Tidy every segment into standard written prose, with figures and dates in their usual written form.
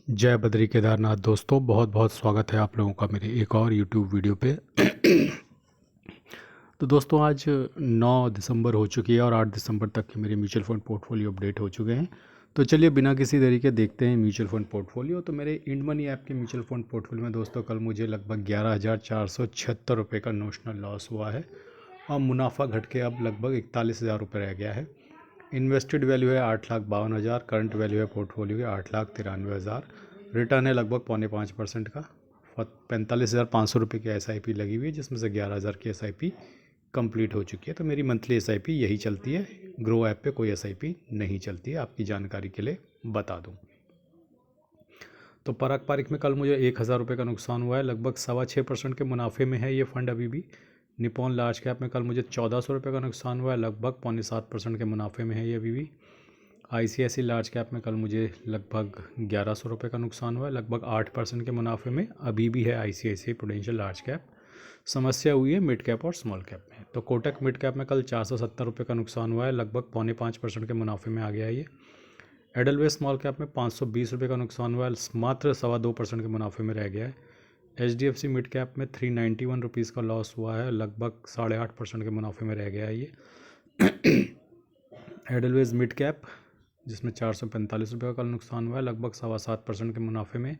जय बद्री केदारनाथ दोस्तों, बहुत बहुत स्वागत है आप लोगों का मेरे एक और यूट्यूब वीडियो पे। तो दोस्तों आज 9 दिसंबर हो चुकी है और 8 दिसंबर तक के मेरे म्यूचुअल फंड पोर्टफोलियो अपडेट हो चुके हैं। तो चलिए बिना किसी देरी के देखते हैं म्यूचुअल फंड पोर्टफोलियो। तो मेरे इंड मनी ऐप के म्यूचुअल फंड पोर्टफोलियो में दोस्तों कल मुझे लगभग 11,476 रुपये का नोशनल लॉस हुआ है और मुनाफा घट के अब लगभग 41,000 रुपये रह गया है। इन्वेस्टेड वैल्यू है 8,52,000, करंट वैल्यू है पोर्टफोलियो के 8,93,000। रिटर्न है लगभग 4.5% का। 45,500 रुपये की SIP लगी हुई है, जिसमें से 11,000 की SIP कंप्लीट हो चुकी है। तो मेरी मंथली SIP यही चलती है। ग्रो ऐप पे कोई SIP नहीं चलती है, आपकी जानकारी के लिए बता दूं। तो पारंपरिक में कल मुझे 1,000 रुपये का नुकसान हुआ है। लगभग 6.25% के मुनाफे में है ये फंड अभी भी। निपॉन लार्ज कैप में कल मुझे 1,400 रुपये का नुकसान हुआ है। लगभग 0.7% के मुनाफे में है ये अभी भी। ICICI लार्ज कैप में कल मुझे लगभग 1,100 रुपये का नुकसान हुआ है। लगभग 8% के मुनाफे में अभी भी है ICICI प्रूडेंशियल लार्ज कैप। समस्या हुई है मिड कैप और स्मॉल कैप में। तो कोटक मिड कैप में कल 470 रुपये का नुकसान हुआ है। लगभग 4.5% के मुनाफे में आ गया है ये। एडलवेस स्मॉल कैप में 520 रुपये का नुकसान हुआ है। मात्र 2.25% के मुनाफे में रह गया है। HDFC मिड कैप में 391 रुपीज़ का लॉस हुआ है। लगभग 8.5% के मुनाफे में रह गया है ये। एडलवेज मिड कैप जिसमें 445 रुपये का कल नुकसान हुआ है, लगभग 7.25% के मुनाफे में।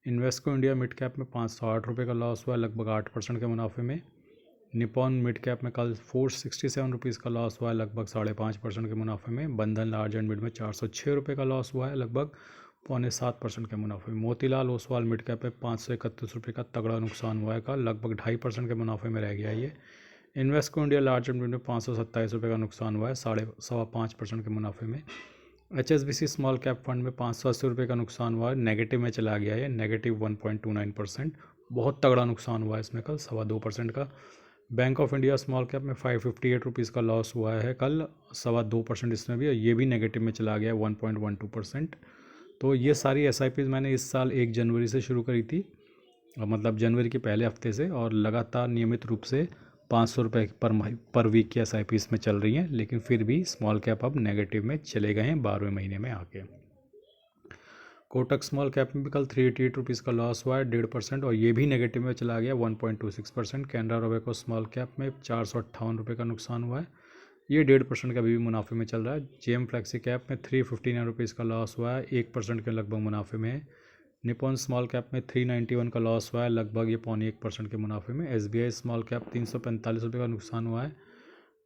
इन्वेस्को इंडिया मिड कैप में 508 रुपये का लॉस हुआ है, लगभग 8% के मुनाफे में। निपॉन मिड कैप में कल 467 रुपीज़ का लॉस हुआ है, लगभग 5.5% के मुनाफे में। बंधन लार्ज एंड मिड में 406 रुपये का लॉस हुआ है, लगभग 6.25% के मुनाफे में। मोतीलाल ओसवाल मिड कैप में 531 रुपये का तगड़ा नुकसान हुआ है कल, लगभग 2.5% के मुनाफे में रह गया ये। Invesco India large and mid में 527 रुपये का नुकसान हुआ है, 5.5% के मुनाफे में। HSBC स्मॉल कैप फंड में 580 रुपये का नुकसान हुआ है, नेगेटिव में चला गया है, -1.29%। बहुत तगड़ा नुकसान हुआ है इसमें कल, 2.25% का। Bank of India small cap में 558 रुपीज़ का लॉस हुआ है कल, 2.25% इसमें भी, और ये भी नेगेटिव में चला गया है, 1.12%। तो ये सारी SIPs मैंने इस साल 1 जनवरी से शुरू करी थी, मतलब जनवरी के पहले हफ्ते से, और लगातार नियमित रूप से 500 रुपये पर वीक की SIP इसमें चल रही हैं। लेकिन फिर भी स्मॉल कैप अब नेगेटिव में चले गए हैं 12वें महीने में आके। कोटक स्मॉल कैप में भी कल 388 रुपीज़ का लॉस हुआ है, 1.5%, और ये भी नेगेटिव में चला गया 1.26%। कैनरा रोबेको स्मॉल कैप में 458 रुपये का नुकसान हुआ है, ये 1.5% का भी मुनाफे में चल रहा है। JM फ्लेक्सी कैप में 359 रुपीज़ का लॉस हुआ है, 1% के लगभग मुनाफे में है। निपॉन स्मॉल कैप में 391 का लॉस हुआ है, लगभग ये 0.1% के मुनाफे में। SBI स्मॉल कैप 345 रुपये का नुकसान हुआ है,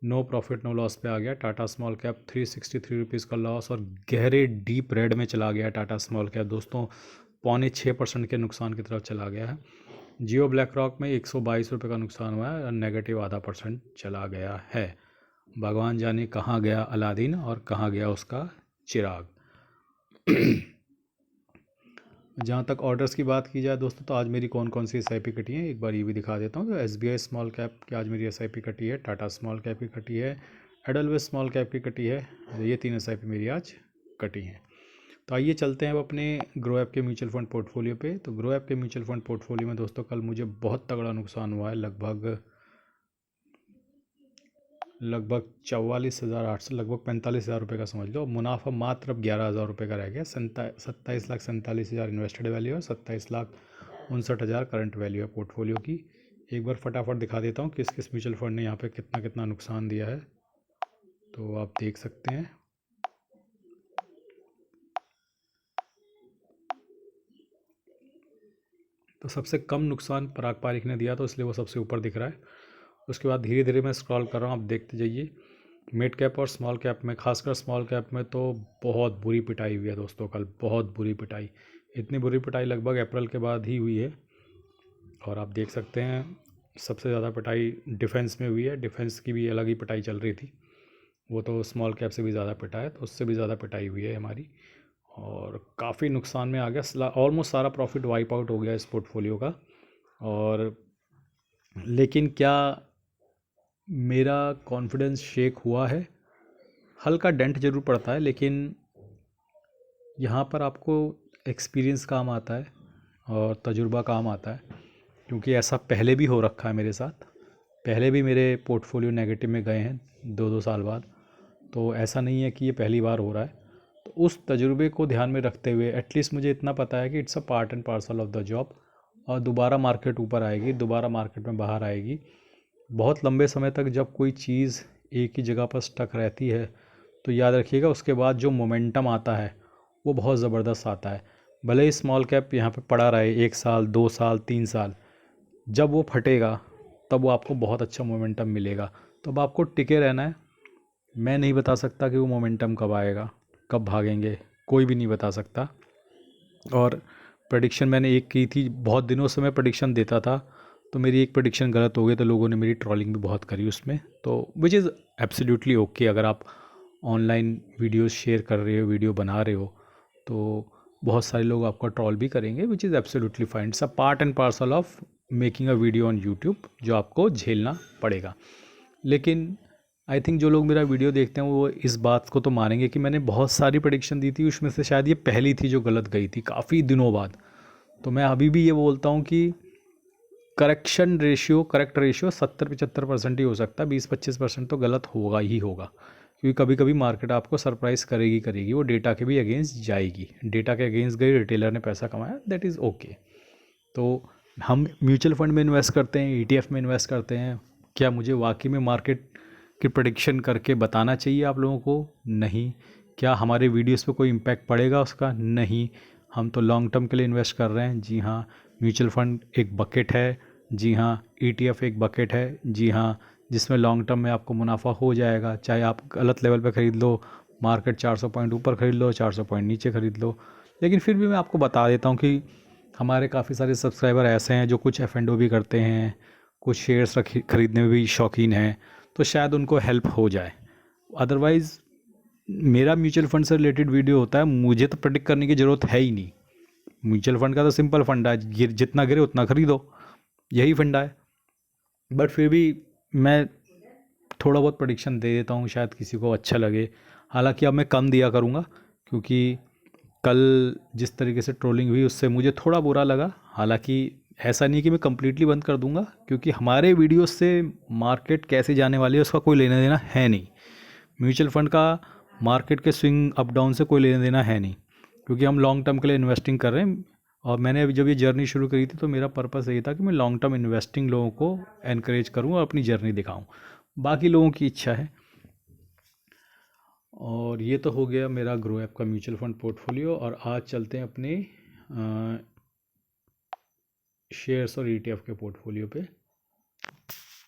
नो प्रॉफिट नो लॉस पे आ गया। टाटा स्मॉल कैप 363 रुपीज़ का लॉस, और गहरे डीप रेड में चला गया टाटा स्मॉल कैप दोस्तों, 0.6% के नुकसान की तरफ चला गया है। जियो ब्लैक रॉक में 122 रुपये का नुकसान हुआ है और नेगेटिव 0.5% चला गया है। भगवान जाने कहाँ गया अलादीन और कहाँ गया उसका चिराग। जहाँ तक ऑर्डर्स की बात की जाए दोस्तों, तो आज मेरी कौन कौन सी SIP कटी है एक बार ये भी दिखा देता हूँ। तो SBI स्मॉल कैप की आज मेरी SIP कटी है, टाटा स्मॉल कैप की कटी है, एडलवेस स्मॉल कैप की कटी है। ये 3 SIP मेरी आज कटी हैं। तो आइए चलते हैं अब अपने ग्रो ऐप के म्यूचुअल फंड पोर्टफोलियो पे। तो ग्रो ऐप के म्यूचुअल फंड पोर्टफोलियो में दोस्तों कल मुझे बहुत तगड़ा नुकसान हुआ है, लगभग 44,800, लगभग 45,000 रुपये का समझ लो। मुनाफा मात्र अब 11,000 रुपये का रह गया। 27,47,000 इन्वेस्टेड वैल्यू है, 27,59,000 करंट वैल्यू है पोर्टफोलियो की। एक बार फटाफट दिखा देता हूँ किस किस म्यूचुअल फंड ने यहाँ पे कितना कितना नुकसान दिया है, तो आप देख सकते हैं। तो सबसे कम नुकसान पराग पारिक ने दिया, तो इसलिए वो सबसे ऊपर दिख रहा है। उसके बाद धीरे धीरे मैं स्क्रॉल कर रहा हूँ, आप देखते जाइए। मिड कैप और स्मॉल कैप में, खासकर स्मॉल कैप में तो बहुत बुरी पिटाई हुई है दोस्तों कल, बहुत बुरी पिटाई। इतनी बुरी पिटाई लगभग अप्रैल के बाद ही हुई है। और आप देख सकते हैं सबसे ज़्यादा पिटाई डिफेंस में हुई है। डिफेंस की भी अलग ही पिटाई चल रही थी, वो तो स्मॉल कैप से भी ज़्यादा पिटा है, तो उससे भी ज़्यादा पिटाई हुई है हमारी, और काफ़ी नुकसान में आ गया। ऑलमोस्ट सारा प्रॉफिट वाइप आउट हो गया इस पोर्टफोलियो का। और लेकिन क्या मेरा कॉन्फिडेंस शेक हुआ है? हल्का डेंट ज़रूर पड़ता है, लेकिन यहाँ पर आपको एक्सपीरियंस काम आता है और तजुर्बा काम आता है, क्योंकि ऐसा पहले भी हो रखा है मेरे साथ। पहले भी मेरे पोर्टफोलियो नेगेटिव में गए हैं 2-2 साल बाद, तो ऐसा नहीं है कि ये पहली बार हो रहा है। तो उस तजुर्बे को ध्यान में रखते हुए एटलीस्ट मुझे इतना पता है कि it's a part and parcel of the job, और दोबारा मार्केट ऊपर आएगी, दोबारा मार्केट में बाहर आएगी। बहुत लंबे समय तक जब कोई चीज़ एक ही जगह पर स्टक रहती है तो याद रखिएगा उसके बाद जो मोमेंटम आता है वो बहुत ज़बरदस्त आता है। भले ही स्मॉल कैप यहाँ पे पड़ा रहे 1 साल 2 साल 3 साल, जब वो फटेगा तब वो आपको बहुत अच्छा मोमेंटम मिलेगा। तो अब आपको टिके रहना है। मैं नहीं बता सकता कि वो मोमेंटम कब आएगा, कब भागेंगे, कोई भी नहीं बता सकता। और प्रेडिक्शन मैंने एक की थी, बहुत दिनों से मैं प्रेडिक्शन देता था, तो मेरी एक प्रेडिक्शन गलत हो गई तो लोगों ने मेरी ट्रोलिंग भी बहुत करी उसमें। तो विच इज़ एब्सोल्युटली ओके, अगर आप ऑनलाइन वीडियोस शेयर कर रहे हो, वीडियो बना रहे हो, तो बहुत सारे लोग आपका ट्रोल भी करेंगे, which is absolutely fine. It's a part and parcel of making a video on YouTube, जो आपको झेलना पड़ेगा। लेकिन आई थिंक जो लोग मेरा वीडियो देखते हैं वो इस बात को तो मानेंगे कि मैंने बहुत सारी प्रेडिक्शन दी थी, उसमें से शायद ये पहली थी जो गलत गई थी काफ़ी दिनों बाद। तो मैं अभी भी ये बोलता हूँ कि करेक्ट रेशियो 70-75% ही हो सकता है, 20-25% तो गलत होगा ही होगा, क्योंकि कभी कभी मार्केट आपको सरप्राइज़ करेगी करेगी, वो डेटा के भी अगेंस्ट जाएगी। डेटा के अगेंस्ट गई, रिटेलर ने पैसा कमाया, दैट इज़ ओके। तो हम म्यूचुअल फंड में इन्वेस्ट करते हैं, ईटीएफ में इन्वेस्ट करते हैं, क्या मुझे वाकई में मार्केट की प्रेडिक्शन करके बताना चाहिए आप लोगों को? नहीं। क्या हमारे वीडियोस पे कोई इम्पैक्ट पड़ेगा उसका? नहीं। हम तो लॉन्ग टर्म के लिए इन्वेस्ट कर रहे हैं। जी हाँ, म्यूचुअल फंड एक बकेट है। जी हाँ, ईटीएफ एक बकेट है। जी हाँ, जिसमें लॉन्ग टर्म में आपको मुनाफा हो जाएगा, चाहे आप गलत लेवल पे ख़रीद लो, मार्केट 400 पॉइंट ऊपर ख़रीद लो, 400 पॉइंट नीचे ख़रीद लो। लेकिन फिर भी मैं आपको बता देता हूँ कि हमारे काफ़ी सारे सब्सक्राइबर ऐसे हैं जो कुछ एफ&ओ भी करते हैं, कुछ शेयर्स ख़रीदने में भी शौकीन हैं, तो शायद उनको हेल्प हो जाए। अदरवाइज़ मेरा म्यूचुअल फंड से रिलेटेड वीडियो होता है, मुझे तो प्रेडिक्ट करने की ज़रूरत है ही नहीं। म्यूचुअल फंड का तो सिंपल फंडा है, जितना गिरे उतना ख़रीदो, यही फंडा है। बट फिर भी मैं थोड़ा बहुत प्रेडिक्शन दे देता हूँ, शायद किसी को अच्छा लगे। हालांकि अब मैं कम दिया करूँगा, क्योंकि कल जिस तरीके से ट्रोलिंग हुई उससे मुझे थोड़ा बुरा लगा। हालांकि ऐसा नहीं कि मैं कम्प्लीटली बंद कर दूंगा, क्योंकि हमारे वीडियो से मार्केट कैसे जाने वाली है उसका कोई लेना देना है नहीं। म्यूचुअल फंड का मार्केट के स्विंग अप डाउन से कोई लेना देना है नहीं, क्योंकि हम लॉन्ग टर्म के लिए इन्वेस्टिंग कर रहे हैं। और मैंने अभी जब ये जर्नी शुरू करी थी तो मेरा पर्पस यही था कि मैं लॉन्ग टर्म इन्वेस्टिंग लोगों को एनकरेज करूँ और अपनी जर्नी दिखाऊँ। बाकी लोगों की इच्छा है। और ये तो हो गया मेरा ग्रो ऐप का म्यूचुअल फंड पोर्टफोलियो। और आज चलते हैं अपने शेयर्स और ईटीएफ के पोर्टफोलियो पे।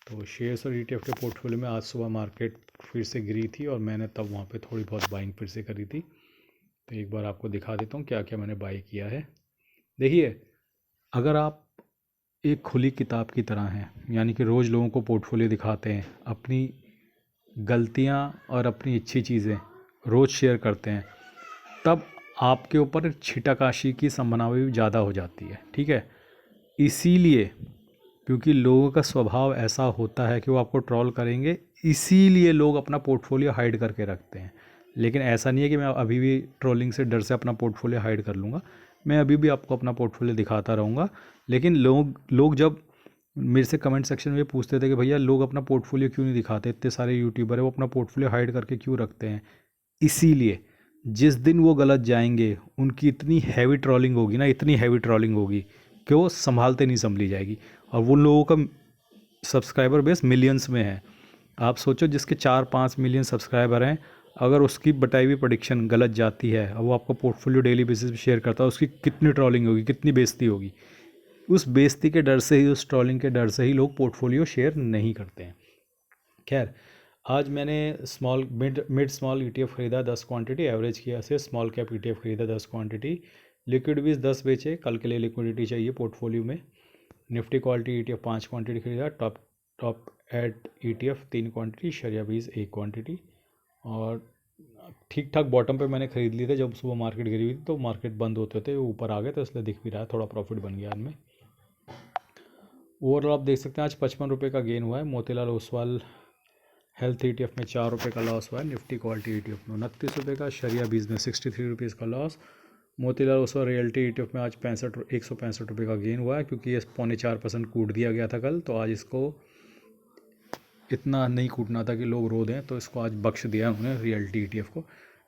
तो शेयर्स और ईटीएफ के पोर्टफोलियो में आज सुबह मार्केट फिर से गिरी थी और मैंने तब वहाँ पे थोड़ी बहुत बाइंग फिर से करी थी। तो एक बार आपको दिखा देता हूँ क्या क्या मैंने बाई किया है। देखिए, अगर आप एक खुली किताब की तरह हैं, यानी कि रोज़ लोगों को पोर्टफोलियो दिखाते हैं, अपनी गलतियाँ और अपनी अच्छी चीज़ें रोज़ शेयर करते हैं, तब आपके ऊपर छिटाकाशी की संभावना भी ज़्यादा हो जाती है। ठीक है, इसीलिए, क्योंकि लोगों का स्वभाव ऐसा होता है कि वो आपको ट्रोल करेंगे, इसीलिए लोग अपना पोर्टफोलियो हाइड करके रखते हैं। लेकिन ऐसा नहीं है कि मैं अभी भी ट्रोलिंग से डर से अपना पोर्टफोलियो हाइड कर लूँगा। मैं अभी भी आपको अपना पोर्टफोलियो दिखाता रहूँगा। लेकिन लोग जब मेरे से कमेंट सेक्शन में ये पूछते थे कि भैया लोग अपना पोर्टफोलियो क्यों नहीं दिखाते, इतने सारे यूट्यूबर है वो अपना पोर्टफोलियो हाइड करके क्यों रखते हैं? इसीलिए जिस दिन वो गलत जाएंगे उनकी इतनी हैवी ट्रोलिंग होगी ना, इतनी हैवी ट्रोलिंग होगी कि वो संभालते नहीं संभली जाएगी। और वो लोगों का सब्सक्राइबर बेस मिलियंस में है। आप सोचो, जिसके 4-5 मिलियन सब्सक्राइबर हैं, अगर उसकी बताई हुई प्रेडिक्शन गलत जाती है और वो आपको पोर्टफोलियो डेली बेसिस पे शेयर करता है, उसकी कितनी ट्रोलिंग होगी, कितनी बेइज्जती होगी। उस बेइज्जती के डर से ही, उस ट्रोलिंग के डर से ही लोग पोर्टफोलियो शेयर नहीं करते हैं। खैर, आज मैंने मिड स्मॉल ईटीएफ खरीदा 10 क्वांटिटी, एवरेज किया से स्मॉल कैप ईटीएफ खरीदा 10 क्वांटिटी, लिक्विड बीज 10 बेचे, कल के लिए लिक्विडिटी चाहिए पोर्टफोलियो में। निफ्टी क्वालिटी ईटीएफ 5 क्वांटिटी खरीदा, टॉप एड ईटीएफ 3 क्वांटिटी, शरिया बीज 1 क्वांटिटी। और ठीक ठाक बॉटम पे मैंने ख़रीद लिए थे, जब सुबह मार्केट गिरी हुई थी तो मार्केट बंद होते थे वो ऊपर आ गए, तो इसलिए दिख भी रहा है, थोड़ा प्रॉफिट बन गया इनमें। ओवरऑल आप देख सकते हैं आज 55 रुपये का गेन हुआ है। मोतीलाल ओसवाल हेल्थ ईटीएफ में 4 रुपये का लॉस हुआ है। निफ्टी क्वालिटी ईटीएफ में 29 रुपये का, शरिया बीज में 63 रुपीज़ का loss. Motilal Oswal realty ETF में आज 165 रुपये का गेन हुआ है, क्योंकि ये 4.25% कूट दिया गया था कल, तो आज इसको इतना नहीं कूटना था कि लोग रो दें, तो इसको आज बख्श दिया उन्होंने रियल्टी ईटीएफ को।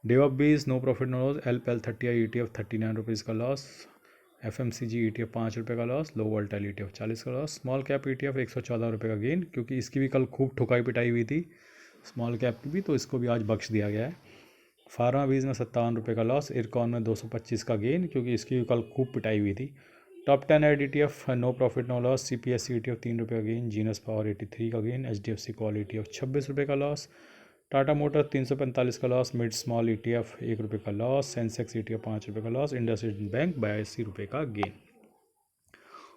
DeWalt no profit no loss, LPL30 ETF 39 rupees का लॉस, FMCG ETF 5 रुपये का लॉस, लो वोल्टाइल ETF 40 का लॉस, स्मॉल कैप ETF 114 रुपये का गेन, क्योंकि इसकी भी कल खूब ठुकाई पिटाई हुई थी स्मॉल कैप की भी, तो इसको भी आज बख्श दिया गया है। फार्माबीज में 57 रुपये का लॉस, इरकॉन में 225 का गेन, क्योंकि इसकी भी कल खूब पिटाई हुई थी। टॉप 10 एड ETF no profit no loss, CPSE ETF 3 रुपये का गेन, जीनस पावर 83 का गेन, HDFC कॉल ETF 26 रुपये का लॉस, टाटा मोटर 345 का लॉस, मिड स्मॉल ETF 1 रुपये का लॉस, सेंसेक्स ETF 5 रुपये का लॉस, इंडसइंड बैंक 82 रुपये का गेन।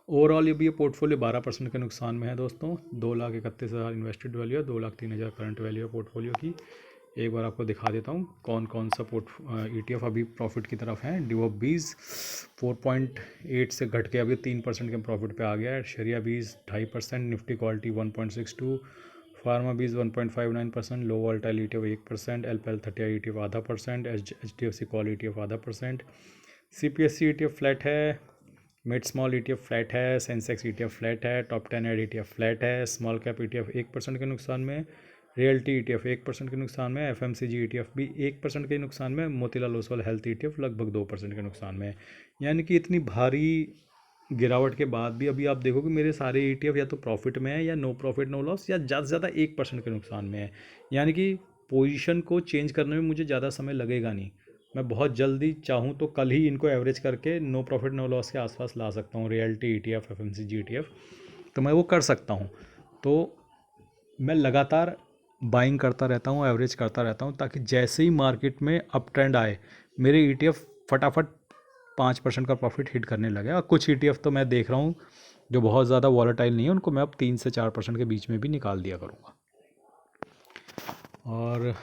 ओवरऑल ये भी पोर्टफोलियो 12% के नुकसान में है दोस्तों। 2,31,000 इन्वेस्टेड वैल्यू है, 2,03,000 करंट वैल्यू है पोर्टफोलियो की। एक बार आपको दिखा देता हूँ कौन कौन सा ETF अभी प्रॉफिट की तरफ है। DeWalt 4.8 से घट के अभी 3% के प्रॉफिट पे आ गया है। शरिया BeES 2.5%, Nifty quality 1.62, pharma BeES 1.59%, low volatile ETF 1%, LPL30 ETF 0.5%, HDFC call ETF 0.5%, CPSE ETF flat है, मिड स्मॉल ETF फ्लैट है, सेंसेक्स ETF फ्लैट है, टॉप 10 एड ETF फ्लैट है, स्मॉल कैप ETF 1% के नुकसान में, रियल्टी ETF 1% के नुकसान में, FMCG ETF भी 1% के नुकसान में, मोतीलाल ओसवाल हेल्थ ETF लगभग 2% के नुकसान में। यानी कि इतनी भारी गिरावट के बाद भी अभी आप देखो कि मेरे सारे ETF या तो प्रॉफिट में है या नो प्रॉफिट नो लॉस या ज़्यादा से ज़्यादा 1% के नुकसान में है। यानी कि पोजीशन को चेंज करने में मुझे ज़्यादा समय लगेगा नहीं। मैं बहुत जल्दी चाहूँ तो कल ही इनको एवरेज करके नो प्रॉफिट नो लॉस के आसपास ला सकता हूँ। रियल्टी ETF, FMCG ETF तो मैं वो कर सकता हूँ। तो मैं लगातार बाइंग करता रहता हूँ, एवरेज करता रहता हूँ, ताकि जैसे ही मार्केट में अप ट्रेंड आए मेरे ETF फटाफट 5% का प्रॉफिट हिट करने लगे। और कुछ ETF तो मैं देख रहा हूँ जो बहुत ज़्यादा वॉलेटाइल नहीं है, उनको मैं अब 3 से 4% के बीच में भी निकाल दिया करूँगा। और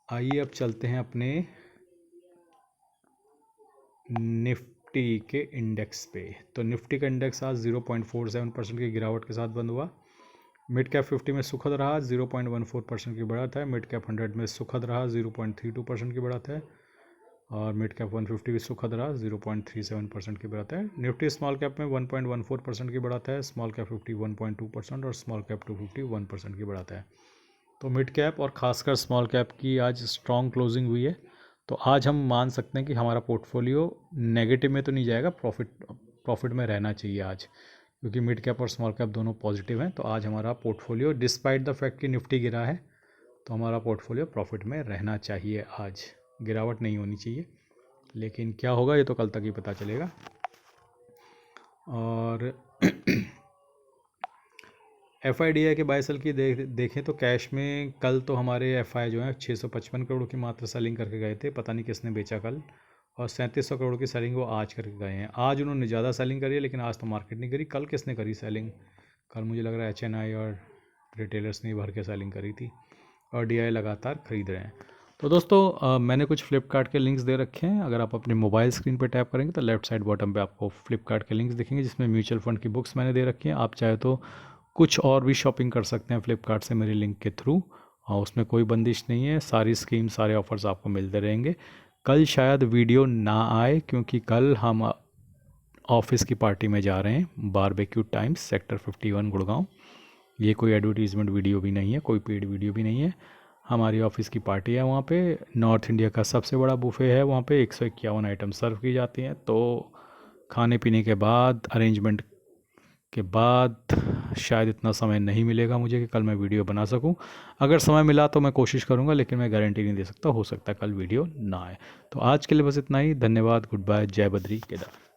आइए अब चलते हैं अपने निफ्टी के इंडेक्स पे। तो निफ्टी का इंडेक्स आज 0.47% की गिरावट के साथ बंद हुआ। मिड कैप 50 में सुखद रहा, 0.14% की बढ़त है। मिड कैप 100 में सुखद रहा, 0.32% की बढ़त है। और मिड कैप 150 भी सुखद रहा, 0.37% की बढ़त है। निफ्टी स्मॉल कैप में 1.14% की बढ़त है, स्मॉल कैप 50 1.2% और स्मॉल कैप 250 1% की बढ़त है। तो मिड कैप और ख़ासकर स्मॉल कैप की आज स्ट्रॉन्ग क्लोजिंग हुई है। तो आज हम मान सकते हैं कि हमारा पोर्टफोलियो नेगेटिव में तो नहीं जाएगा, प्रॉफिट में रहना चाहिए आज, क्योंकि मिड कैप और स्मॉल कैप दोनों पॉजिटिव हैं। तो आज हमारा पोर्टफोलियो डिस्पाइट द फैक्ट कि निफ्टी गिरा है, तो हमारा पोर्टफोलियो प्रॉफिट में रहना चाहिए। आज गिरावट नहीं होनी चाहिए, लेकिन क्या होगा ये तो कल तक ही पता चलेगा। और FIDI के बाय सेल की देखें तो कैश में कल तो हमारे FI जो है 655 करोड़ की मात्र सेलिंग करके गए थे, पता नहीं किसने बेचा कल। और 3700 करोड़ की सेलिंग वो आज करके गए हैं। आज उन्होंने ज़्यादा सेलिंग करी है, लेकिन आज तो मार्केट नहीं करी। कल किसने करी सेलिंग? कल मुझे लग रहा है HNI और रिटेलर्स ने भर के सेलिंग करी थी, और DI लगातार ख़रीद रहे हैं। तो दोस्तों मैंने कुछ फ्लिपकार्ट के लिंक्स दे रखे हैं। अगर आप अपने मोबाइल स्क्रीन पर टैप करेंगे तो लेफ्ट साइड बॉटम पे आपको फ्लिपकार्ट के लिंक्स दिखेंगे, जिसमें म्यूचुअल फंड की बुक्स मैंने दे रखी हैं। आप चाहे तो कुछ और भी शॉपिंग कर सकते हैं फ्लिपकार्ट से मेरे लिंक के थ्रू, और उसमें कोई बंदिश नहीं है। सारी स्कीम, सारे ऑफ़र्स आपको मिलते रहेंगे। कल शायद वीडियो ना आए, क्योंकि कल हम ऑफिस की पार्टी में जा रहे हैं, बारबेक्यू टाइम्स सेक्टर 51 गुड़गांव। ये कोई एडवर्टीज़मेंट वीडियो भी नहीं है, कोई पेड वीडियो भी नहीं है। हमारी ऑफिस की पार्टी है वहाँ पे। नॉर्थ इंडिया का सबसे बड़ा बुफे है वहाँ पे, 151 आइटम सर्व की जाती हैं। तो खाने पीने के बाद, अरेंजमेंट के बाद शायद इतना समय नहीं मिलेगा मुझे कि कल मैं वीडियो बना सकूं। अगर समय मिला तो मैं कोशिश करूंगा, लेकिन मैं गारंटी नहीं दे सकता, हो सकता है कल वीडियो ना आए। तो आज के लिए बस इतना ही। धन्यवाद, गुड बाय, जय बद्री केदार।